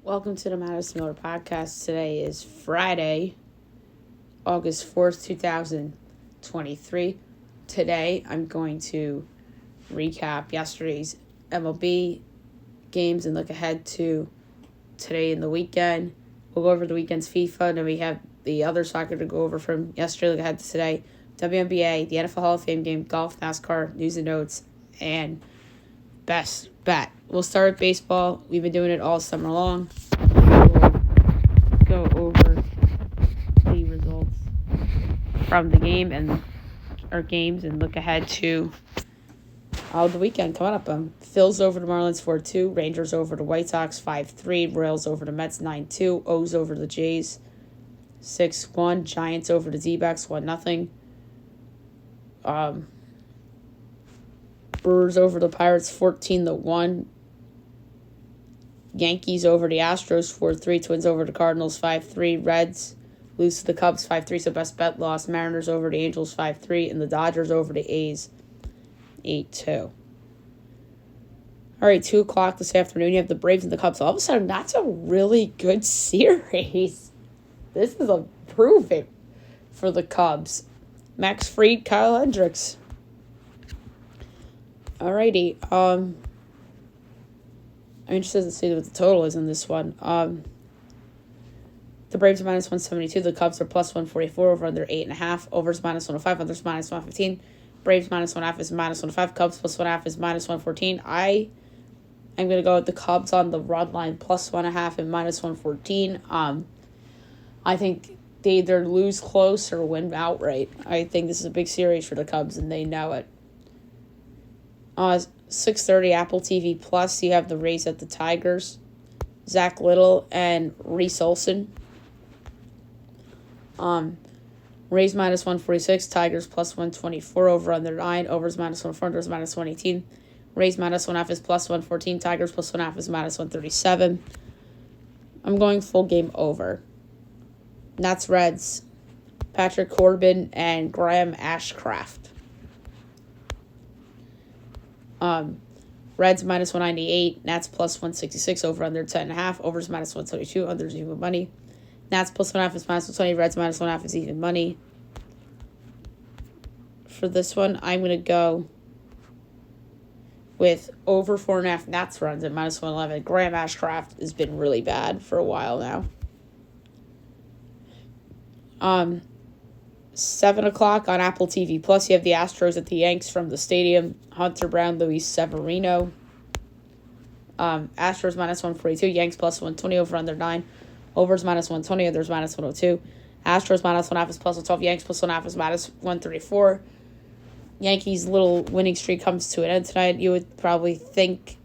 Welcome to the Madison Miller Podcast. Today is Friday, August 4th, 2023. Today, I'm going to recap yesterday's MLB games and look ahead to today and the weekend. We'll go over the weekend's FIFA, and then we have the other soccer to go over from yesterday, look ahead to today. WNBA, the NFL Hall of Fame game, golf, NASCAR, news and notes, and best bet. We'll start with baseball. We've been doing it all summer long. We'll go over the results from the game and our games and look ahead to the weekend coming up. Phils over to Marlins 4-2, Rangers over to White Sox 5-3, Royals over to Mets 9-2, O's over to the Jays 6-1, Giants over to D-backs 1-0. Brewers over the Pirates 14-1. Yankees over the Astros 4-3. Twins over the Cardinals 5-3. Reds lose to the Cubs 5-3. So best bet loss. Mariners over the Angels 5-3. And the Dodgers over the A's 8-2. All right, 2 o'clock this afternoon, you have the Braves and the Cubs. All of a sudden, that's a really good series. This is a proving for the Cubs. Max Fried, Kyle Hendricks. Alrighty, I'm interested to see what the total is in this one. The Braves are minus 172. The Cubs are plus 144 over under 8.5. Overs minus 105. Unders minus 115. Braves minus 1.5 is minus 105. Cubs plus 1.5 is minus 114. I'm going to go with the Cubs on the run line plus 1.5 and minus 114. I think they either lose close or win outright. I think this is a big series for the Cubs, and they know it. 6:30 Apple TV Plus, you have the Rays at the Tigers. Zach Little and Reese Olson. Rays minus 146, Tigers plus 124 over under 9, overs minus 104, unders minus 118. Rays minus 1.5 is plus 114, Tigers plus 1.5 is minus 137. I'm going full game over. Nats Reds, Patrick Corbin and Graham Ashcraft. Reds minus 198, Nats plus 166, over under 10.5, overs minus 122, unders even money. Nats plus 1.5 is minus 120, Reds minus 1.5 is even money. For this one, I'm going to go with over 4.5 Nats runs at minus 111. Graham Ashcraft has been really bad for a while now. 7 o'clock on Apple TV Plus, you have the Astros at the Yanks from the stadium. Hunter Brown, Luis Severino. Astros minus 142, Yanks plus 120, over under 9. Overs minus 120, others minus 102. Astros minus 1.5 is plus 112, Yanks plus 1.5 is minus 134. Yankees' little winning streak comes to an end tonight. You would probably think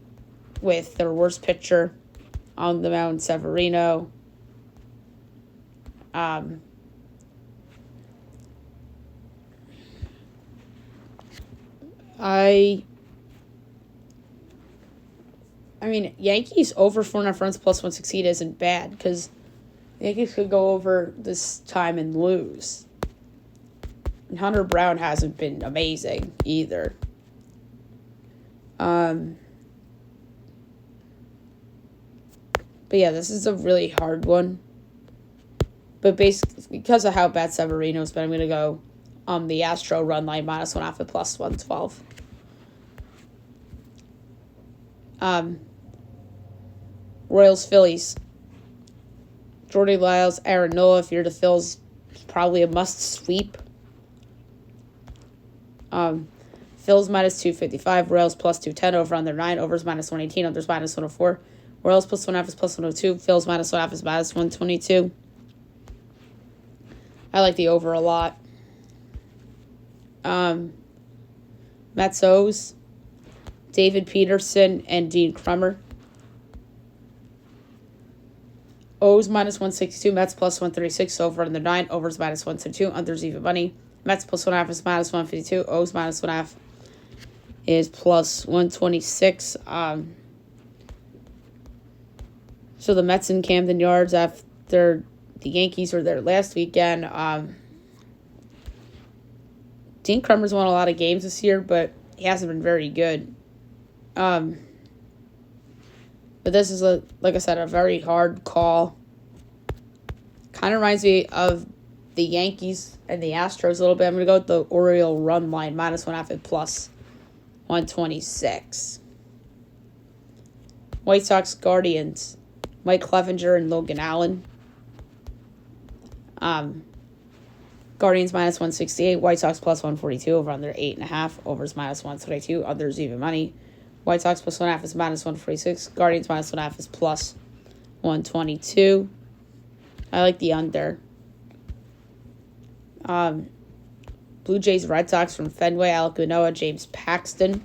with their worst pitcher on the mound, Severino. I mean, Yankees over 4.5 runs plus 116 isn't bad, because Yankees could go over this time and lose. And Hunter Brown hasn't been amazing either. But yeah, this is a really hard one. But basically, because of how bad Severino's been, I'm going to go the Astro run line minus 1.5 at plus 112. Royals Phillies. Jordy Lyles, Aaron Nola. If you're the Phils, probably a must sweep. Phils minus 255. Royals plus 210 over under 9. Overs minus 118. Unders minus 104. Royals plus 1.5 is plus 102. Phils minus 1.5 is minus 122. I like the over a lot. Mets O's, David Peterson and Dean Krummer. O's minus 162, Mets plus 136, over under 9, overs minus 132, unders even money. Mets plus 1.5 is minus 152, O's minus 1.5 is plus 126. So the Mets in Camden Yards after the Yankees were there last weekend. Dean Krummer's won a lot of games this year, but he hasn't been very good. But this is, like I said, a very hard call. Kind of reminds me of the Yankees and the Astros a little bit. I'm going to go with the Oriole run line, -1/2 at plus 126. White Sox Guardians, Mike Clevenger and Logan Allen. Guardians -168, White Sox plus 142, over under 8.5, overs -122, others even money. White Sox plus 1.5 is -146, Guardians -1.5 is plus 122. I like the under. Blue Jays Red Sox from Fenway, Alek Manoah, James Paxton.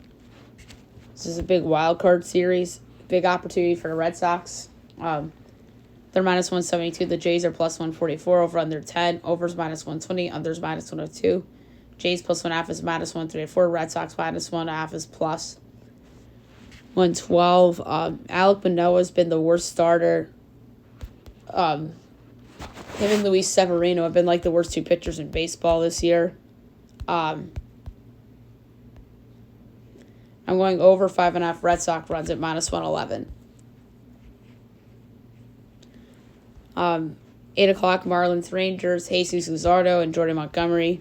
This is a big wild card series. Big opportunity for the Red Sox. They're -172. The Jays are plus 144. Over under 10. Overs -120. Unders -102. Jays plus 1.5 is -134. Red Sox -1.5 is plus 112. Alek Manoah has been the worst starter. Him and Luis Severino have been like the worst two pitchers in baseball this year. I'm going over 5.5 Red Sox runs at -111. 8 o'clock, Marlins Rangers, Jesus Luzardo and Jordan Montgomery.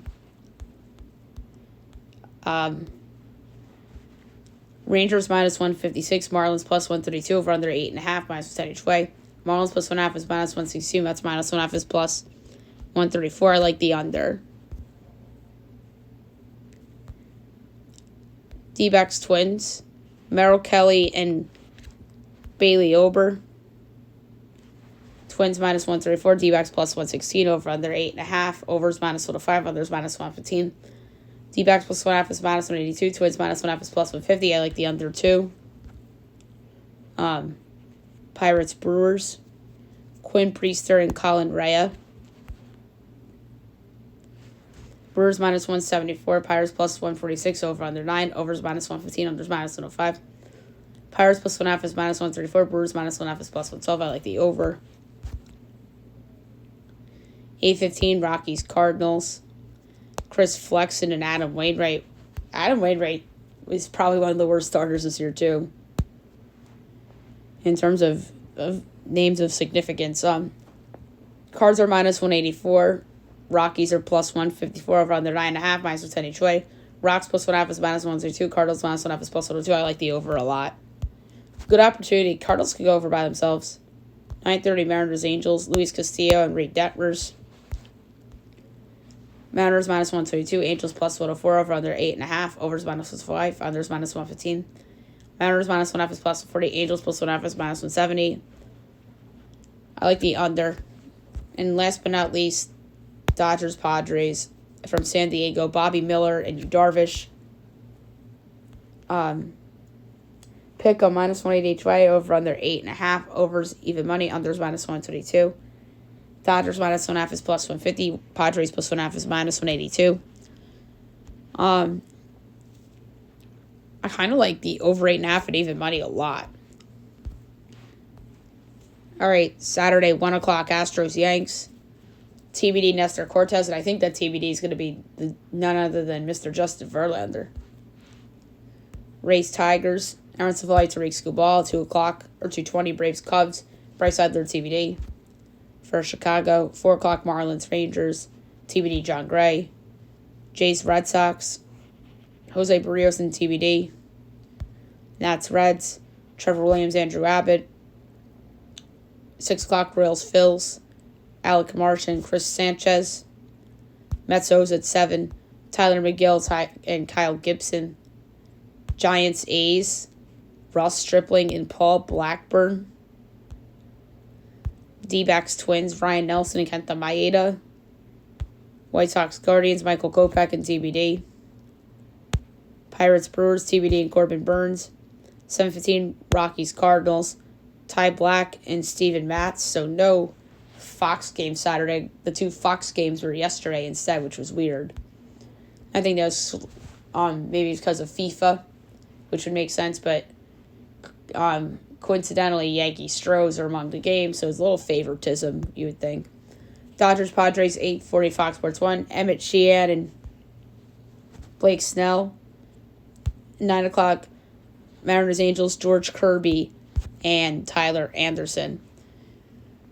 Rangers -156, Marlins plus 132, over under 8.5, -10 each way. Marlins plus 1.5 is -162, Mets -1.5 is plus 134. I like the under. D-backs Twins, Merrill Kelly and Bailey Ober. Twins -134, D-backs plus 116, over under 8.5, overs -105, unders -115. D-backs plus 1.5 is -182, Twins -1.5 is plus 150. I like the under too. Pirates Brewers, Quinn Priester and Colin Rea. Brewers -174, Pirates plus 146, over under 9, overs -115, unders -105. Pirates plus 1.5 is -134, Brewers -1.5 is plus 112. I like the over. 8:15, Rockies Cardinals, Chris Flexen and Adam Wainwright. Adam Wainwright is probably one of the worst starters this year too, in terms of names of significance. Cards are -184. Rockies are plus 154, over under 9.5, -10 each way. Rocks plus 1.5 is -132. Cardinals -1.5 is plus 102. I like the over a lot. Good opportunity. Cardinals could go over by themselves. 9:30, Mariners Angels, Luis Castillo and Reed Detmers. Mariners -122, Angels plus 104, over under 8.5, overs -105, unders -115. Mariners -1.5 is plus 140, Angels plus 1.5 is -170. I like the under. And last but not least, Dodgers Padres from San Diego, Bobby Miller and Yu Darvish. Pick on -180 each way, over under 8.5, overs even money, unders -122. Dodgers -1.5 is plus 150. Padres plus 1.5 is -182. I kind of like the over 8.5 and even money a lot. All right, Saturday, 1 o'clock, Astros Yanks. TBD Nestor Cortez, and I think that TBD is going to be none other than Mr. Justin Verlander. Rays Tigers, Aaron Savali, Tariq Skubal, 2 o'clock, or 2:20, Braves Cubs, Bryce Idler, TBD. For Chicago, 4 o'clock, Marlins Rangers, TBD John Gray. Jays Red Sox, Jose Barrios and TBD. Nats Reds, Trevor Williams, Andrew Abbott. 6 o'clock, Royals Phils, Alec Marsh and Chris Sanchez. Mets O's at 7, Tyler McGill and Kyle Gibson. Giants A's, Ross Stripling and Paul Blackburn. D-backs Twins, Ryan Nelson and Kenta Maeda. White Sox Guardians, Michael Kopech and TBD. Pirates Brewers, TBD and Corbin Burns. 7:15, Rockies Cardinals, Ty Black and Steven Matz. So no Fox game Saturday. The 2 Fox games were yesterday instead, which was weird. I think that was maybe because of FIFA, which would make sense, but coincidentally, Yankee Stros are among the games, so it's a little favoritism, you would think. Dodgers Padres, 8:40, Fox Sports 1. Emmett Sheehan and Blake Snell. 9 o'clock, Mariners Angels, George Kirby and Tyler Anderson.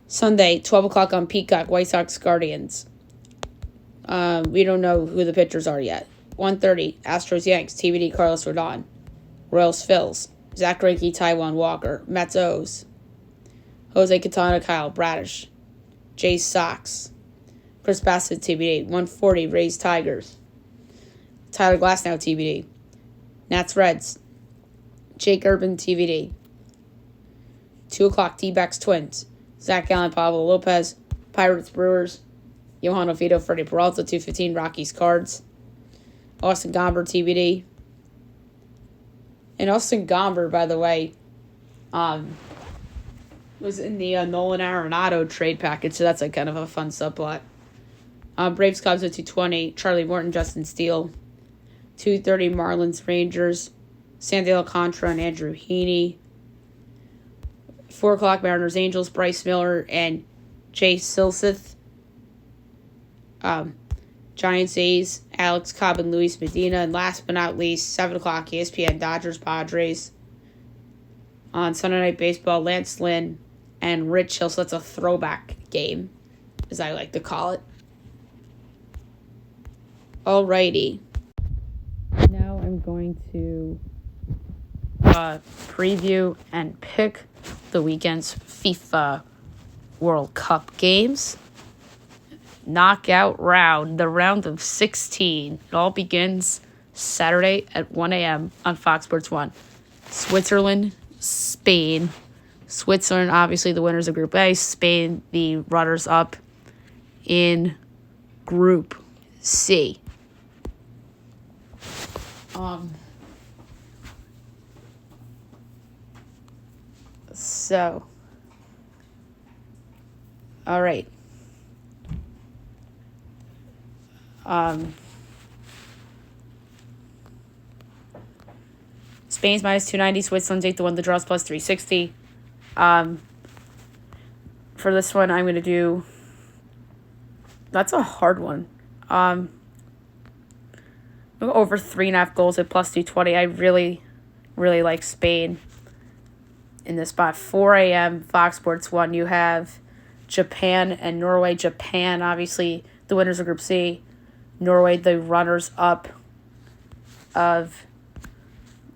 Sunday, 12 o'clock on Peacock, White Sox Guardians. We don't know who the pitchers are yet. 1:30, Astros Yanks, TBD Carlos Rodon. Royals Phils, Zach Greinke, Taijuan Walker. Mets O's, Jose Quintana, Kyle Bradish. Jays Sox, Chris Bassett, TBD. 1:40, Rays Tigers. Tyler Glasnow, TBD. Nats Reds, Jake Urban, TBD. 2 o'clock, D-backs Twins, Zach Gallen, Pablo Lopez. Pirates Brewers, Johan Oviedo, Freddie Peralta. 2:15, Rockies Cards. Austin Gomber, TBD. And Austin Gomber, by the way, was in the Nolan Arenado trade package, so that's kind of a fun subplot. Braves Cubs at 2:20, Charlie Morton, Justin Steele. 2:30, Marlins Rangers, Sandy Alcantara and Andrew Heaney. 4 o'clock, Mariners Angels, Bryce Miller and Jay Silseth. Giants A's, Alex Cobb and Luis Medina. And last but not least, 7 o'clock, ESPN, Dodgers Padres. On Sunday Night Baseball, Lance Lynn and Rich Hill. So that's a throwback game, as I like to call it. Alrighty. Now I'm going to preview and pick the weekend's FIFA World Cup games. Knockout round, the round of 16. It all begins Saturday at 1 a.m. on Fox Sports 1. Switzerland, Spain. Switzerland, obviously the winners of Group A. Spain, the runners-up in Group C. All right. Spain's minus 290, Switzerland's 8-1, the draws plus 360. For this one, I'm going to do, that's a hard one. Over 3.5 goals at plus 220. I really, really like Spain in this spot. 4 a.m. Fox Sports 1. You have Japan and Norway. Japan, obviously, the winners of Group C. Norway, the runners-up of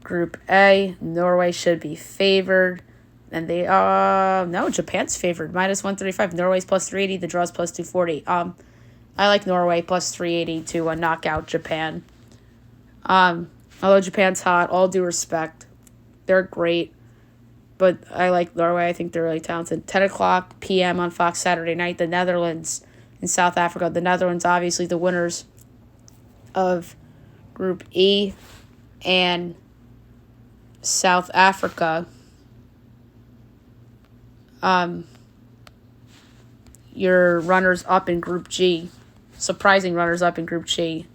Group A. Norway should be favored. And they, no, Japan's favored. Minus 135. Norway's plus 380. The draw's plus 240. I like Norway plus 380 to knock out Japan. Although Japan's hot, all due respect, they're great. But I like Norway. I think they're really talented. 10 o'clock p.m. on Fox Saturday night, the Netherlands and South Africa. The Netherlands, obviously, the winners of Group E, and South Africa. Your runners-up in Group G. Surprising runners-up in Group G.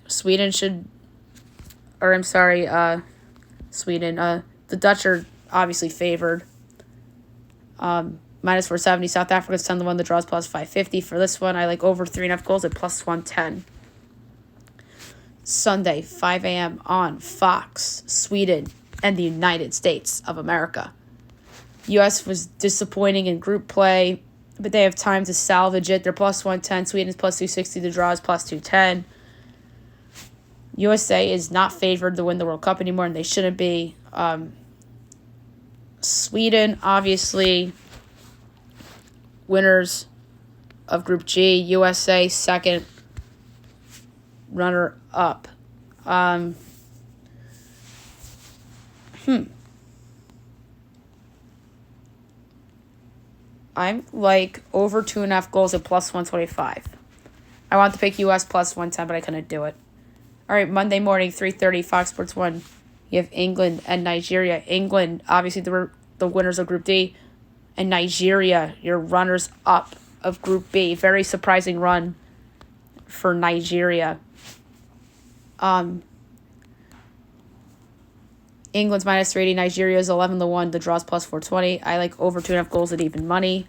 Sweden. The Dutch are obviously favored. Minus 470. South Africa's 10-1. The draws plus 550. For this one, I like over 3.5 goals at plus 110. Sunday, 5 a.m. on Fox, Sweden and the United States of America. U.S. was disappointing in group play, but they have time to salvage it. They're plus 110. Sweden's plus 260. The draw is plus 210. USA is not favored to win the World Cup anymore, and they shouldn't be. Sweden, obviously, winners of Group G. USA, second runner-up. I'm like over 2.5 goals at plus 125. I want to pick U.S. plus 110, but I couldn't do it. All right, Monday morning, 3:30, Fox Sports 1. You have England and Nigeria. England, obviously, the winners of Group D. And Nigeria, your runners-up of Group B. Very surprising run for Nigeria. England's minus 380. Nigeria's 11-1. The draw's plus 420. I like over 2.5 goals at even money.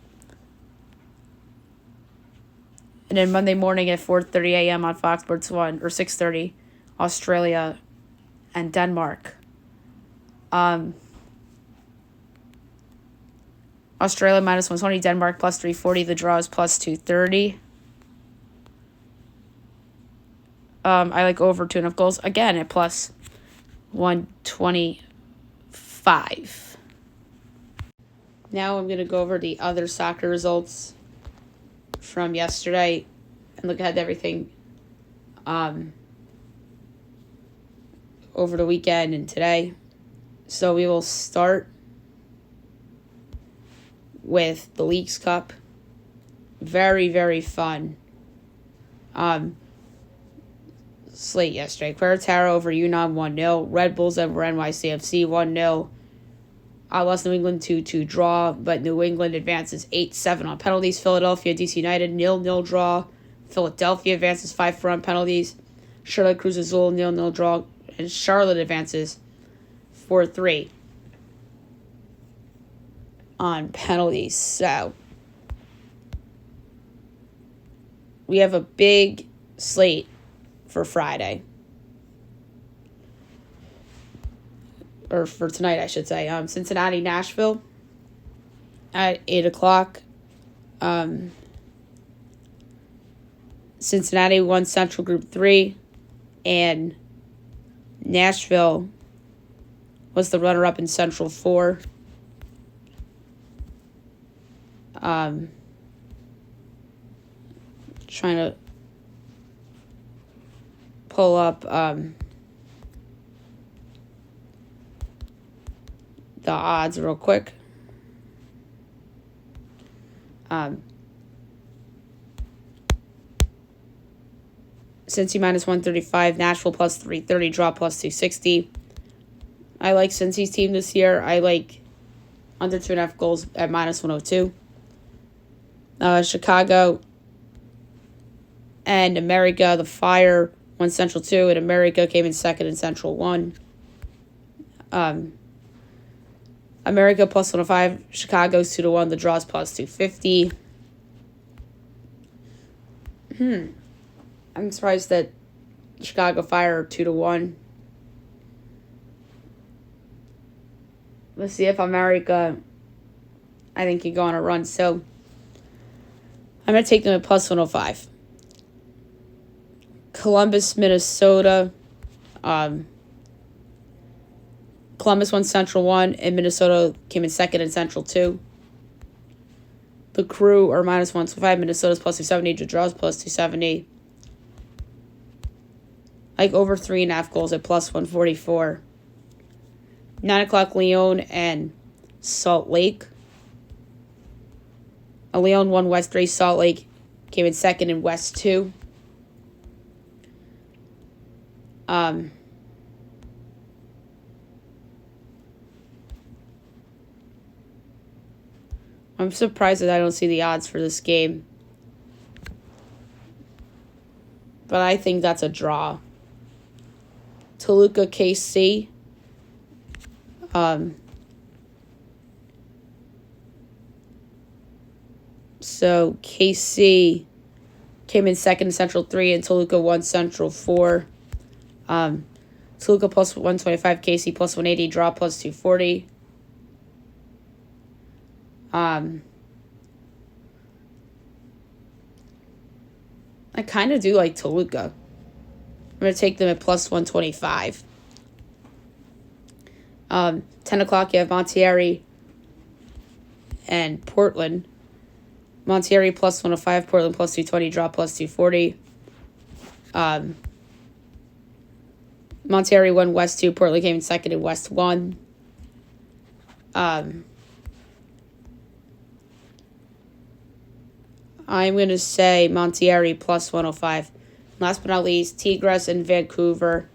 And then Monday morning at 4:30 a.m. on Fox Sports 1, or 6:30, Australia and Denmark. Australia minus 120. Denmark plus 340. The draw is plus 230. I like over 2.5 goals. Again, at plus 125. Now I'm going to go over the other soccer results from yesterday and look ahead to everything over the weekend and today. So we will start with the Leagues Cup. Very, very fun slate yesterday. Querétaro over Yunnan 1-0. Red Bulls over NYCFC 1-0. I lost New England 2-2 draw, but New England advances 8-7 on penalties. Philadelphia DC United 0-0 draw. Philadelphia advances 5-4 on penalties. Charlotte Cruz Azul 0-0 draw, and Charlotte advances 4-3 on penalties. So we have a big slate for Friday. Or for tonight, I should say. Cincinnati, Nashville at 8 o'clock. Cincinnati won Central Group 3, and Nashville was the runner-up in Central 4. Trying to pull up the odds real quick. Cincy minus 135, Nashville plus 330, draw plus 260. I like Cincy's team this year. I like under 2.5 goals at minus 102. Chicago and America, the Fire won Central 2, and America came in second in Central 1. America plus 105, Chicago's 2-1, the draw's plus 250. I'm surprised that Chicago Fire are 2-1. Let's see if America, I think, can go on a run. So I'm going to take them at plus 105. Columbus, Minnesota. Columbus won Central 1, and Minnesota came in second in Central 2. The Crew are minus 125. Minnesota's plus 270. The draw's plus 270. Like over 3.5 goals at plus 144. 9 o'clock, Leon and Salt Lake. Leon won West 3. Salt Lake came in second in West 2. I'm surprised that I don't see the odds for this game. But I think that's a draw. Toluca, KC. So KC came in second in Central 3, and Toluca won Central 4. Toluca plus 125, KC plus 180, draw plus 240. I kind of do like Toluca. I'm going to take them at plus 125. 10 o'clock, you have Monterrey and Portland. Monterrey plus 105, Portland plus 220, draw plus 240. Monterrey won West 2, Portland came in second in West 1. I'm going to say Monterrey plus 105. Last but not least, Tigres and Vancouver.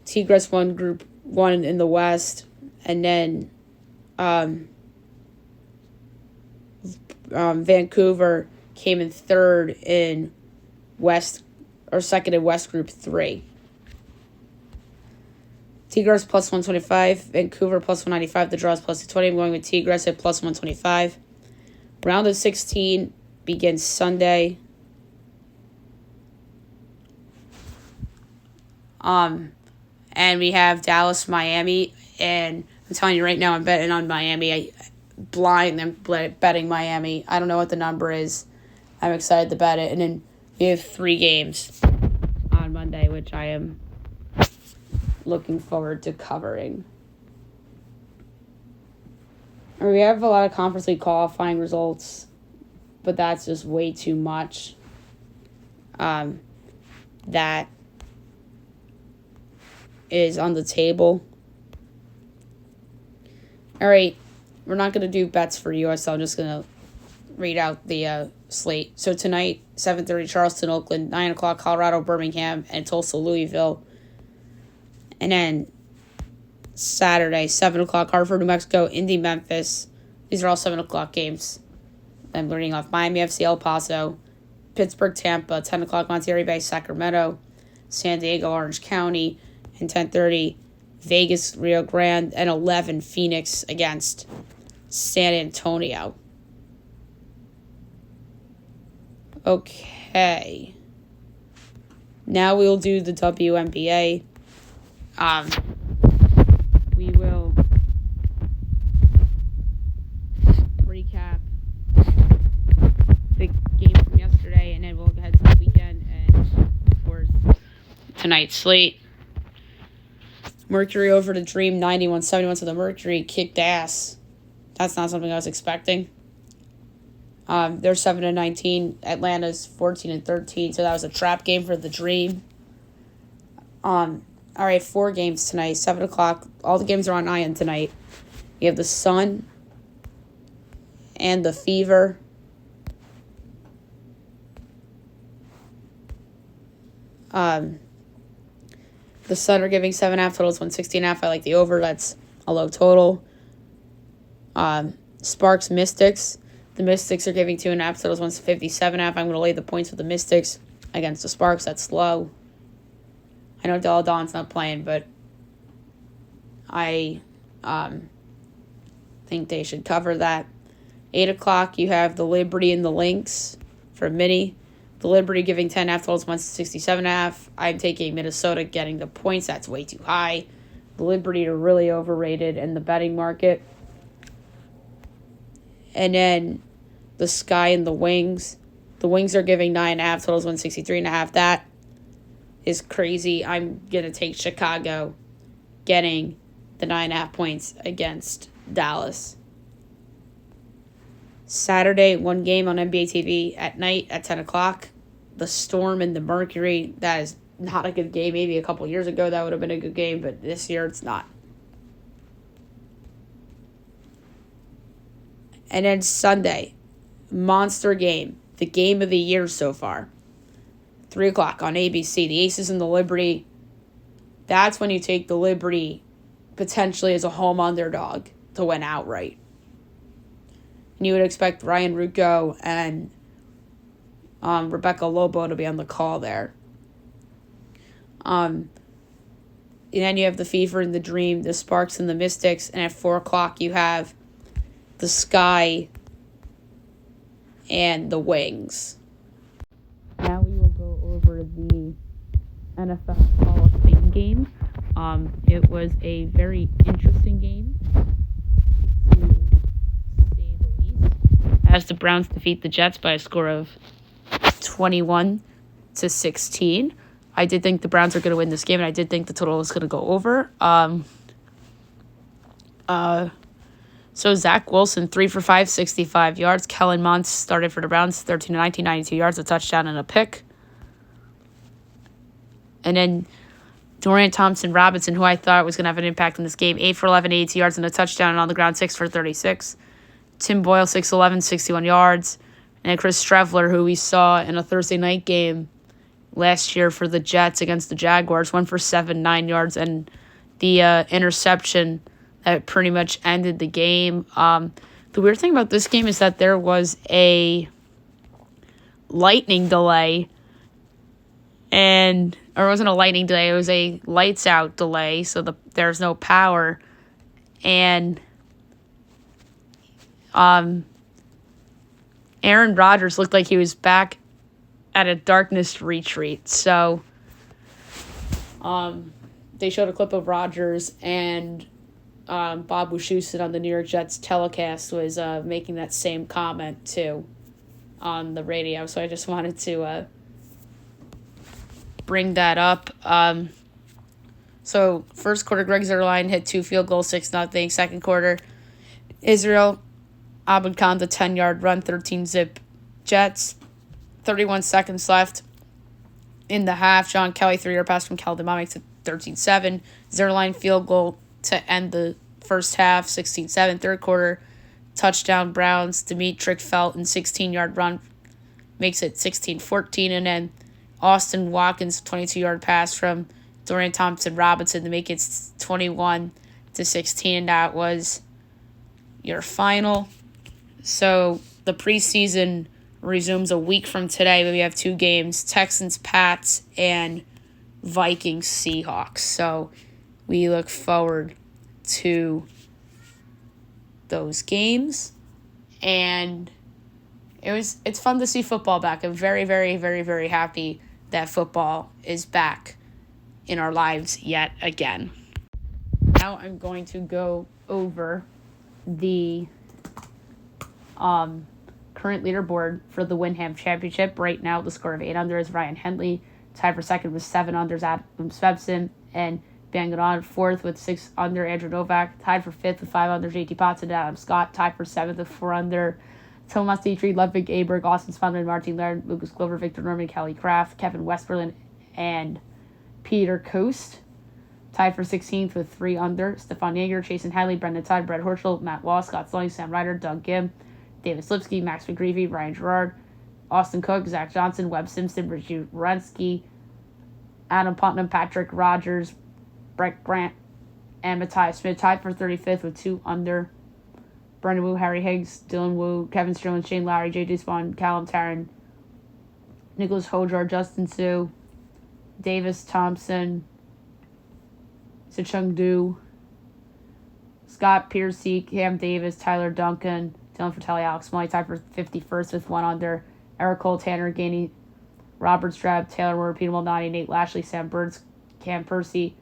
Tigres won Group 1 in the West, and then Vancouver came in third in West, or second in West Group 3. Tigres plus 125, Vancouver plus 195, the draw is plus 220. I'm going with Tigres at plus 125. Round of 16 begins Sunday. And we have Dallas, Miami, and I'm telling you right now, I'm betting on Miami. blind them betting Miami. I don't know what the number is. I'm excited to bet it. And then we have 3 games on Monday, which I am looking forward to covering. We have a lot of Conference League qualifying results, but that's just way too much. That is on the table. All right, we're not going to do bets for USL. I'm just going to read out the slate. So tonight, 7:30, Charleston, Oakland, 9 o'clock, Colorado, Birmingham, and Tulsa, Louisville. And then Saturday, 7 o'clock, Hartford, New Mexico, Indy, Memphis. These are all 7 o'clock games. I'm learning off Miami FC, El Paso, Pittsburgh, Tampa, 10 o'clock, Monterey Bay, Sacramento, San Diego, Orange County, and 10:30, Vegas, Rio Grande, and 11, Phoenix against San Antonio. Okay. Now we'll do the WNBA. We will recap the game from yesterday, and then we'll head to the weekend and, of course, tonight's slate. Mercury over the Dream, 91-71, so the Mercury kicked ass. That's not something I was expecting. They're 7-19. Atlanta's 14-13, so that was a trap game for the Dream. All right, 4 games tonight, 7 o'clock. All the games are on Ion tonight. You have the Sun and the Fever. The Sun are giving 7.5 totals, 160.5. I like the over. That's a low total. Sparks, Mystics. The Mystics are giving 2.5 totals, 157.5. I'm going to lay the points with the Mystics against the Sparks. That's low. I know Della Dawn's not playing, but I think they should cover that. 8 o'clock, you have the Liberty and the Lynx for mini. The Liberty giving 10.5 totals, 167.5. I'm taking Minnesota getting the points. That's way too high. The Liberty are really overrated in the betting market. And then the Sky and the Wings. The Wings are giving 9.5 totals, 163.5. That is crazy. I'm going to take Chicago getting the 9.5 points against Dallas. Saturday, 1 game on NBA TV at night at 10 o'clock. The Storm and the Mercury. That is not a good game. Maybe a couple years ago that would have been a good game, but this year it's not. And then Sunday, monster game. The game of the year so far. 3 o'clock on ABC. The Aces and the Liberty. That's when you take the Liberty potentially as a home underdog to win outright. And you would expect Ryan Rucco and Rebecca Lobo to be on the call there. And then you have the Fever and the Dream, the Sparks and the Mystics. And at 4 o'clock you have the Sky and the Wings. Now we will go over the NFL Hall of Fame game. It was a very interesting game, to say the least, as the Browns defeat the Jets by a score of 21-16. I did think the Browns were going to win this game, and I did think the total was going to go over. So Zach Wilson, 3 for 5, 65 yards. Kellen Mond started for the Browns, 13-19, 92 yards, a touchdown and a pick. And then Dorian Thompson-Robinson, who I thought was going to have an impact in this game, 8 for 11, 82 yards and a touchdown, and on the ground, 6 for 36. Tim Boyle, 6'11", 61 yards. And Chris Strevler, who we saw in a Thursday night game last year for the Jets against the Jaguars, 1 for 7, 9 yards, and the interception that pretty much ended the game. The weird thing about this game is that there was a lightning delay, or it wasn't a lightning delay, it was a lights out delay, so there's no power. And Aaron Rodgers looked like he was back at a darkness retreat. So they showed a clip of Rodgers, and Bob Wischusen on the New York Jets telecast was making that same comment too on the radio. So I just wanted to bring that up. So first quarter, Greg Zuerlein hit 2 field goals, 6-0. Second quarter, Israel Abankanda 10-yard run, 13-zip Jets. 31 seconds left in the half. John Kelly 3-yard pass from Caldemar makes it 13-7. Zuerlein field goal to end the first half, 16-7. Third quarter, touchdown Browns. Demetric Felton 16-yard run makes it 16-14. And then Austin Watkins 22-yard pass from Dorian Thompson-Robinson to make it 21-16. And that was your final. So the preseason resumes a week from today. We have 2 games, Texans, Pats, and Vikings, Seahawks. So we look forward to those games. And it's fun to see football back. I'm very, very, very, very happy that football is back in our lives yet again. Now I'm going to go over the current leaderboard for the Wyndham Championship. Right now, the score of 8 under is Ryan Henley. Tied for second with 7 unders Adam Svensson. And banging on fourth with 6 under Andrew Novak. Tied for fifth with 5 under JT Potts and Adam Scott. Tied for seventh with 4 under Thomas Dietrich, Ludwig Aberg, Austin Spandler, Martin Laird, Lucas Glover, Victor Norman, Kelly Kraft, Kevin Westberlin, and Peter Coast. Tied for 16th with 3 under Stefan Yeager, Jason Hadley, Brendan Todd, Brett Horschel, Matt Wallace, Scott Sloan, Sam Ryder, Doug Gim, David Slipsky, Max McGreevy, Ryan Gerard, Austin Cook, Zach Johnson, Webb Simpson, Richie Wierenski, Adam Putnam, Patrick Rogers, Brett Grant, and Matthias Smith. Tied for 35th with 2 under Brendan Wu, Harry Higgs, Dylan Wu, Kevin Sterling, Shane Lowry, J.D. Spawn, Callum Tarrant, Nicholas Hojar, Justin Sue, Davis Thompson, Sichung Du, Scott Piercy, Cam Davis, Tyler Duncan, Dylan Fratelli, Alex Smalley. Tied for 51st with 1 under Eric Cole, Tanner Gainey, Robert Strab, Taylor Ward, Peter Maldonado, Nate Lashley, Sam Burns, Cam Percy,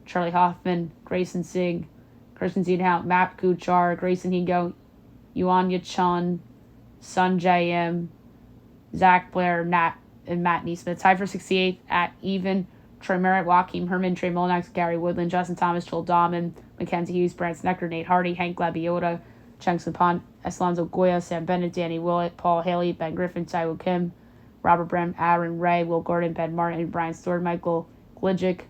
Charlie Hoffman, Grayson Singh, Christian Zeenhout, Matt Kuchar, Grayson Higo, Yuanya Chun, Sun J.M., Zach Blair, Matt Neesmith. Tied for 68th at even. Trey Merritt, Joaquin Herman, Trey Molinax, Gary Woodland, Justin Thomas, Joel Dahman, Mackenzie Hughes, Brant Snecker, Nate Hardy, Hank Labiota, Cheng Sapon, Eslonzo Goya, Sam Bennett, Danny Willett, Paul Haley, Ben Griffin, Taiwo Kim, Robert Brem, Aaron Ray, Will Gordon, Ben Martin, Brian Stewart, Michael Gligic,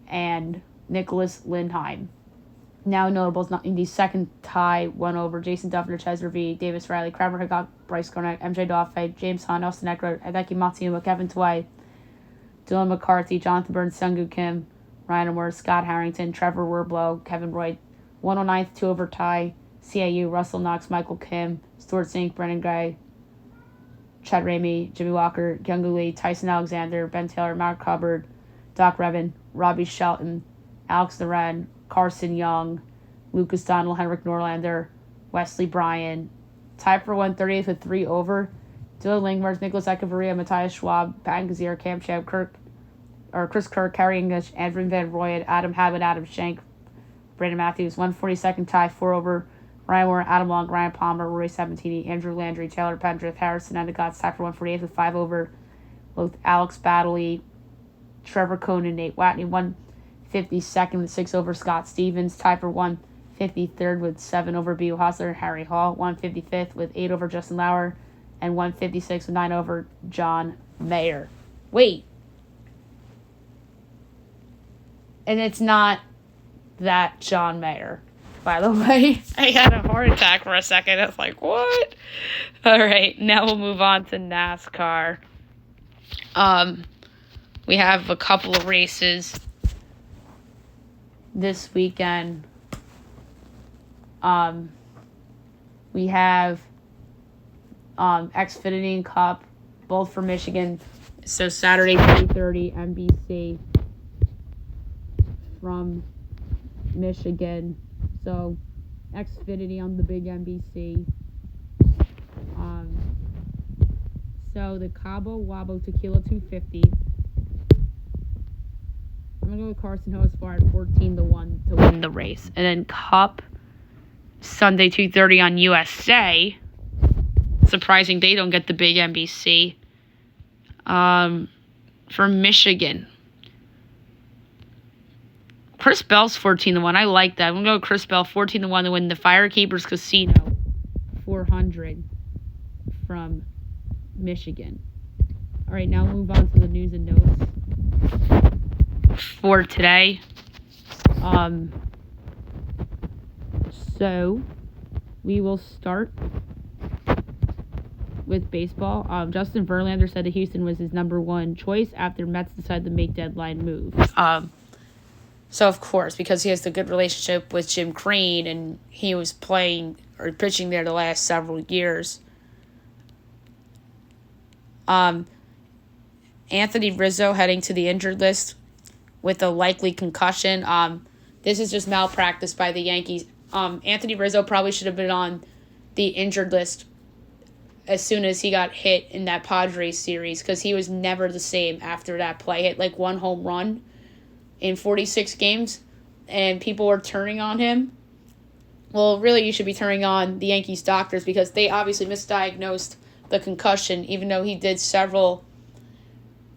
and Nicholas Lindheim. Now notables in the second tie went over Jason Duffner, Chesner V, Davis Riley, Kramer Hickok, Bryce Cornett, MJ Daffey, James Hunt, Austin Eckler, Hideki Matsuyama, Kevin Tway, Dylan McCarthy, Jonathan Burns, Sunggu Kim, Ryan Amor, Scott Harrington, Trevor Werblow, Kevin Roy, 109th 2-over tie, CAU, Russell Knox, Michael Kim, Stuart Sink, Brennan Gray, Chad Ramey, Jimmy Walker, Kyung Lee, Tyson Alexander, Ben Taylor, Mark Hubbard, Doc Revin, Robbie Shelton, Alex Loren, Carson Young, Lucas Donald, Henrik Norlander, Wesley Bryan. Tied for 130th with 3 over. Dylan Lingmars, Nicholas Echevarria, Matthias Schwab, Pat Gazier, Cam Champ, Chris Kirk, Harry English, Andrew Van Royen, Adam Habit, Adam Shank, Brandon Matthews. 142nd tie, 4 over. Ryan Warren, Adam Long, Ryan Palmer, Roy Sabatini, Andrew Landry, Taylor Pendrith, Harrison Endicott. Tied for 148th with 5 over. Both Alex Baddeley, Trevor Conan, Nate Watney. 152nd with 6 over. Scott Stevens. Tied for 153rd with 7 over. B.U. Hostler, Harry Hall. 155th with 8 over. Justin Lauer. And 156 with 9 over. John Mayer. Wait. And it's not that John Mayer, by the way. I had a heart attack for a second. I was like, what? All right, now we'll move on to NASCAR. We have a couple of races this weekend. We have Xfinity Cup, both for Michigan. So Saturday, 3:30, NBC from Michigan. So Xfinity on the big NBC. So the Cabo Wabo Tequila 250 I'm going to go with Carson Hocevar at 14-1 to win the race. And then Cup, Sunday 2:30 on USA. Surprising they don't get the big NBC. For Michigan. Chris Bell's 14-1. I like that. I'm going to go with Chris Bell 14-1 to win the Firekeepers Casino 400 from Michigan. All right, now move on to the news and notes for today. So we will start with baseball. Justin Verlander said that Houston was his number one choice after Mets decided to make deadline moves. So, of course, because he has the good relationship with Jim Crane, and he was playing or pitching there the last several years. Anthony Rizzo heading to the injured list with a likely concussion. This is just malpractice by the Yankees. Anthony Rizzo probably should have been on the injured list as soon as he got hit in that Padres series, because he was never the same after that play. Hit like one home run in 46 games, and people were turning on him. Well, really, you should be turning on the Yankees doctors, because they obviously misdiagnosed the concussion, even though he did several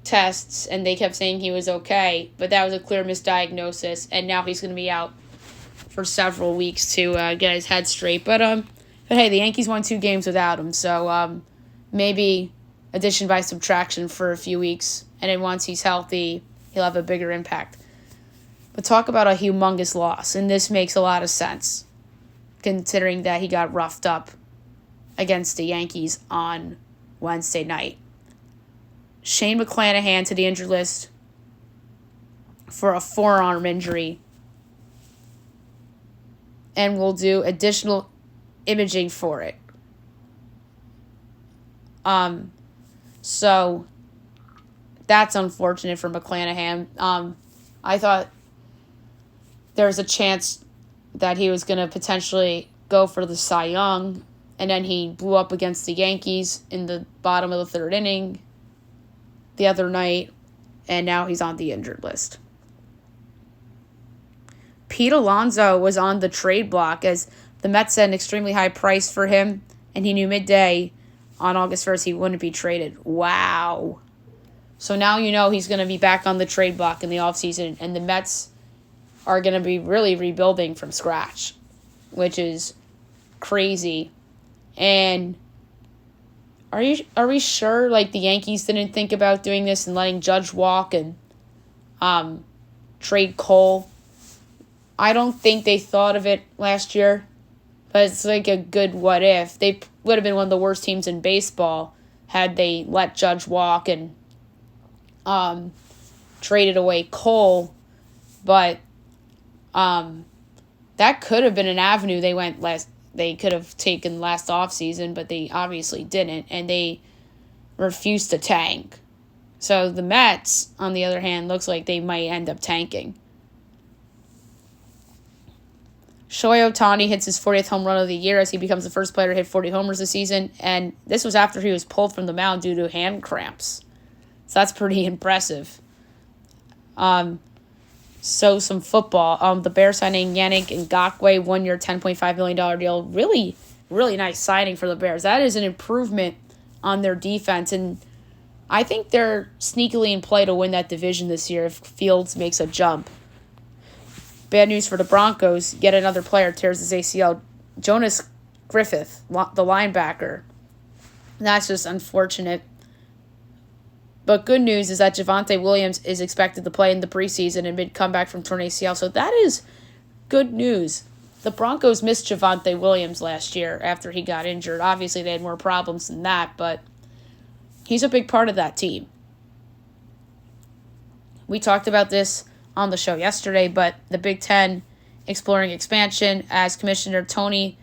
tests and they kept saying he was okay. But that was a clear misdiagnosis, and now he's going to be out for several weeks to get his head straight. But hey, the Yankees won 2 games without him, so maybe addition by subtraction for a few weeks, and then once he's healthy, he'll have a bigger impact. But talk about a humongous loss, and this makes a lot of sense, considering that he got roughed up against the Yankees on Wednesday night. Shane McClanahan to the injured list for a forearm injury, and will do additional imaging for it. So that's unfortunate for McClanahan. I thought there was a chance that he was going to potentially go for the Cy Young, and then he blew up against the Yankees in the bottom of the 3rd inning the other night, and now he's on the injured list. Pete Alonso was on the trade block as the Mets set an extremely high price for him, and he knew midday on August 1st he wouldn't be traded. Wow. So now you know he's going to be back on the trade block in the offseason, and the Mets are going to be really rebuilding from scratch, which is crazy. And are we sure like the Yankees didn't think about doing this and letting Judge walk and trade Cole? I don't think they thought of it last year, but it's like a good what if. They would have been one of the worst teams in baseball had they let Judge walk and traded away Cole. But that could have been an avenue they could have taken last offseason, but they obviously didn't, and they refused to tank. So the Mets, on the other hand, looks like they might end up tanking. Shohei Ohtani hits his 40th home run of the year as he becomes the first player to hit 40 homers this season, and this was after he was pulled from the mound due to hand cramps. So that's pretty impressive. So some football. The Bears signing Yannick Ngakoue, 1-year, $10.5 million deal. Really, really nice signing for the Bears. That is an improvement on their defense, and I think they're sneakily in play to win that division this year if Fields makes a jump. Bad news for the Broncos. Yet another player tears his ACL. Jonas Griffith, the linebacker. That's just unfortunate. But good news is that Javonte Williams is expected to play in the preseason and mid comeback from torn ACL. So that is good news. The Broncos missed Javonte Williams last year after he got injured. Obviously, they had more problems than that, but he's a big part of that team. We talked about this on the show yesterday, but the Big Ten exploring expansion as Commissioner Tony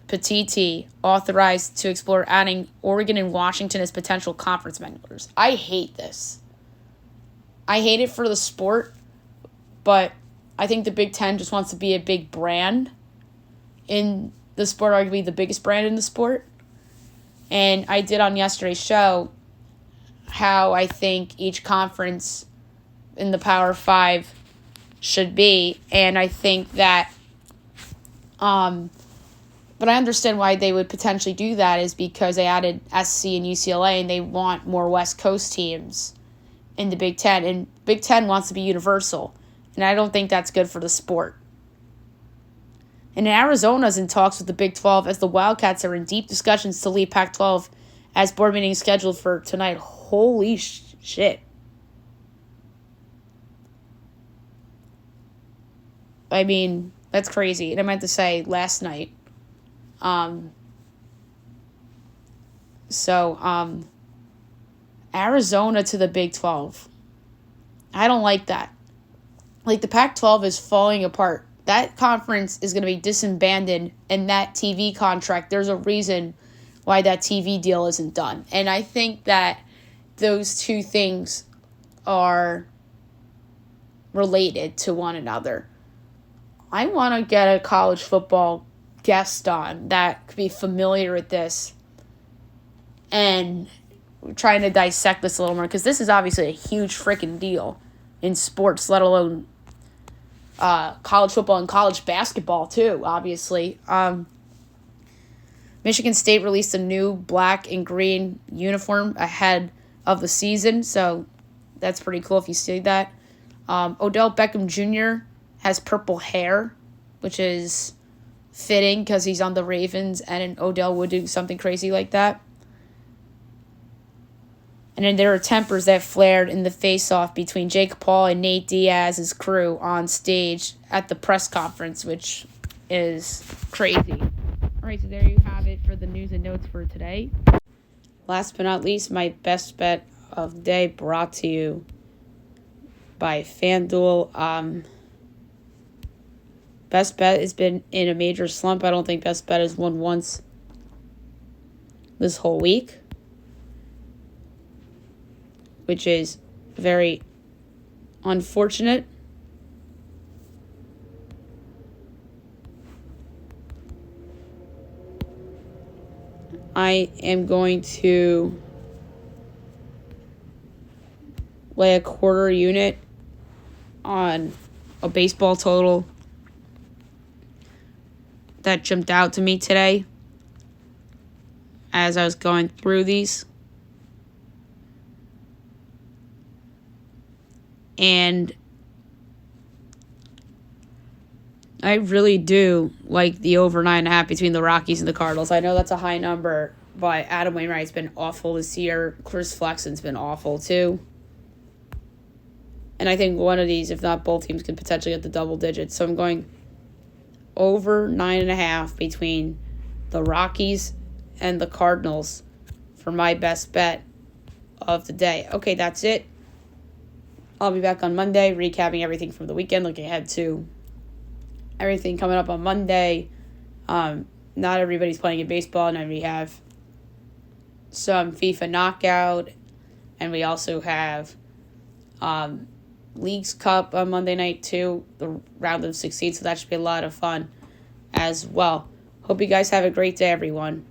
Petitti authorized to explore adding Oregon and Washington as potential conference members. I hate this. I hate it for the sport, but I think the Big Ten just wants to be a big brand in the sport, arguably the biggest brand in the sport. And I did on yesterday's show how I think each conference in the Power 5 should be. And I think that, but I understand why they would potentially do that is because they added SC and UCLA and they want more West Coast teams in the Big Ten. And Big Ten wants to be universal. And I don't think that's good for the sport. And Arizona's in talks with the Big 12 as the Wildcats are in deep discussions to leave Pac-12 as board meeting scheduled for tonight. Holy shit. I mean, that's crazy. And I meant to say last night. Arizona to the Big 12. I don't like that. Like, the Pac-12 is falling apart. That conference is going to be disbanded, and that TV contract, there's a reason why that TV deal isn't done. And I think that those two things are related to one another. I want to get a college football guest on that could be familiar with this. And we're trying to dissect this a little more, because this is obviously a huge freaking deal in sports, let alone college football and college basketball too, obviously. Michigan State released a new black and green uniform ahead of the season, so that's pretty cool if you see that. Odell Beckham Jr. has purple hair, which is fitting because he's on the Ravens, and Odell would do something crazy like that. And then there are tempers that flared in the face-off between Jake Paul and Nate Diaz's crew on stage at the press conference, which is crazy. All right, so there you have it for the news and notes for today. Last but not least, my best bet of the day brought to you by FanDuel. Best Bet has been in a major slump. I don't think Best Bet has won once this whole week, which is very unfortunate. I am going to lay a quarter unit on a baseball total that jumped out to me today as I was going through these. And I really do like the over 9.5 between the Rockies and the Cardinals. I know that's a high number, but Adam Wainwright's been awful this year. Chris Flexen's been awful too. And I think one of these, if not both teams, could potentially get the double digits. So I'm going over 9.5 between the Rockies and the Cardinals for my best bet of the day. Okay, that's it. I'll be back on Monday recapping everything from the weekend, looking ahead to everything coming up on Monday. Not everybody's playing in baseball, and then we have some FIFA knockout, and we also have Leagues Cup on Monday night too, the round of 16, so that should be a lot of fun as well. Hope you guys have a great day, everyone.